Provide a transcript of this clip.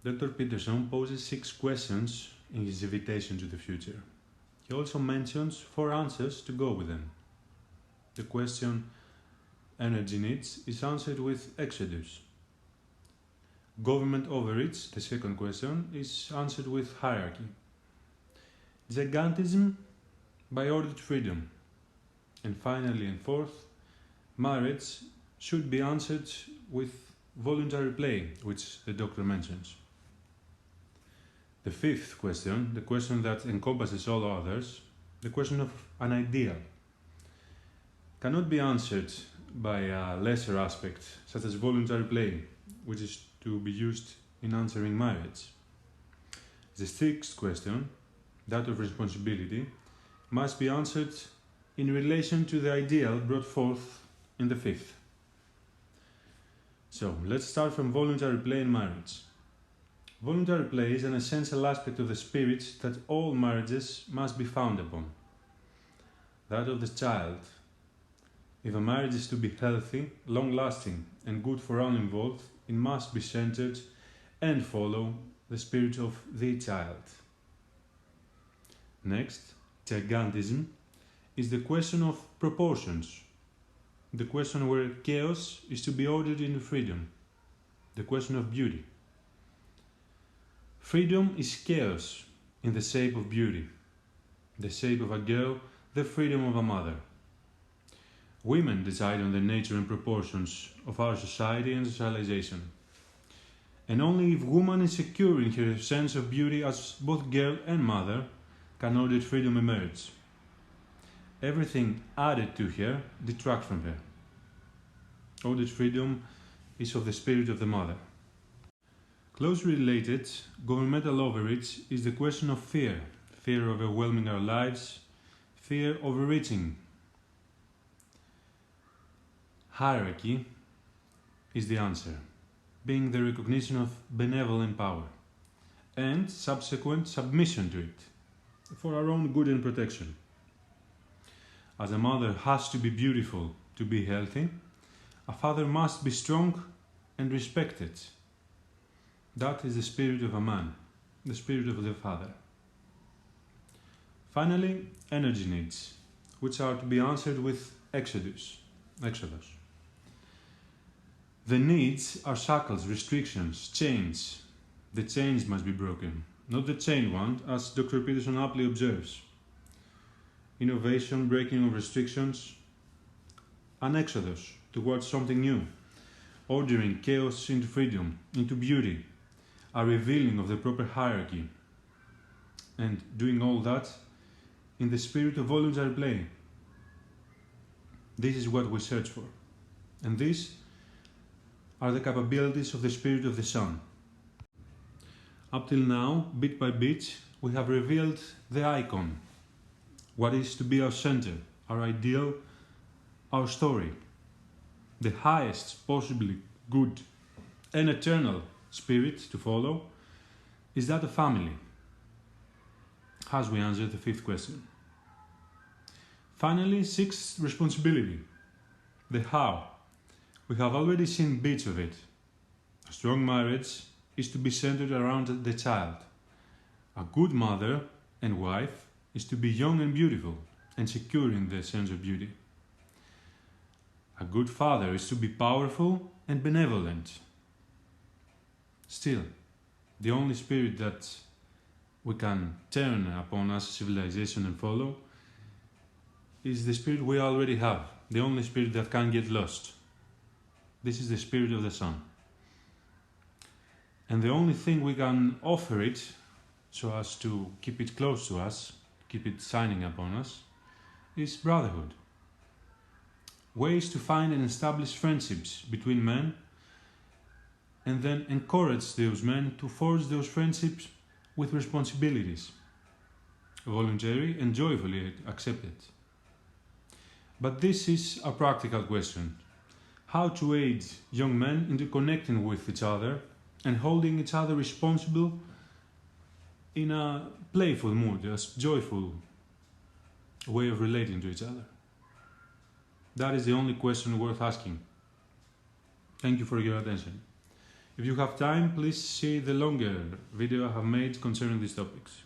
Dr. Peterson poses 6 questions in his invitation to the future. He also mentions 4 answers to go with them. The question energy needs is answered with exodus. Government overreach, the second question, is answered with hierarchy. Gigantism by ordered freedom. And finally and fourth, marriage should be answered with voluntary play, which the doctor mentions. The fifth question, the question that encompasses all others, the question of an ideal, cannot be answered by a lesser aspect, such as voluntary play, which is to be used in answering marriage. The sixth question, that of responsibility, must be answered in relation to the ideal brought forth in the fifth. So, let's start from voluntary play in marriage. Voluntary play is an essential aspect of the spirit that all marriages must be founded upon. That of the child. If a marriage is to be healthy, long-lasting and good for all involved, it must be centered and follow the spirit of the child. Next, gigantism is the question of proportions, the question where chaos is to be ordered into freedom, the question of beauty. Freedom is chaos in the shape of beauty, the shape of a girl, the freedom of a mother. Women decide on the nature and proportions of our society and socialization. And only if woman is secure in her sense of beauty as both girl and mother can ordered freedom emerge. Everything added to her detracts from her. Ordered freedom is of the spirit of the mother. Closely related, governmental overreach is the question of fear, fear overwhelming our lives, fear overreaching. Hierarchy is the answer, being the recognition of benevolent power and subsequent submission to it, for our own good and protection. As a mother has to be beautiful to be healthy, a father must be strong and respected. That is the spirit of a man, the spirit of the father. Finally, energy needs, which are to be answered with exodus. The needs are shackles, restrictions, chains. The chains must be broken, not the chained one, as Dr. Peterson aptly observes. Innovation, breaking of restrictions, an exodus towards something new, ordering chaos into freedom, into beauty, a revealing of the proper hierarchy, and doing all that in the spirit of voluntary play. This is what we search for, and these are the capabilities of the spirit of the Son. Up till now, bit by bit, we have revealed the icon, what is to be our center, our ideal, our story, the highest possibly good and eternal spirit to follow is that of family, as we answer the fifth question. Finally, sixth, responsibility, the how. We have already seen bits of it. A strong marriage is to be centered around the child. A good mother and wife is to be young and beautiful and secure in the sense of beauty. A good father is to be powerful and benevolent. Still, the only spirit that we can turn upon as civilization and follow is the spirit we already have, the only spirit that can't get lost. This is the spirit of the Son. And the only thing we can offer it, so as to keep it close to us, keep it shining upon us, is brotherhood. Ways to find and establish friendships between men, and then encourage those men to forge those friendships with responsibilities, voluntary and joyfully accepted. But this is a practical question. How to aid young men into connecting with each other and holding each other responsible in a playful mood, a joyful way of relating to each other. That is the only question worth asking. Thank you for your attention. If you have time, please see the longer video I have made concerning these topics.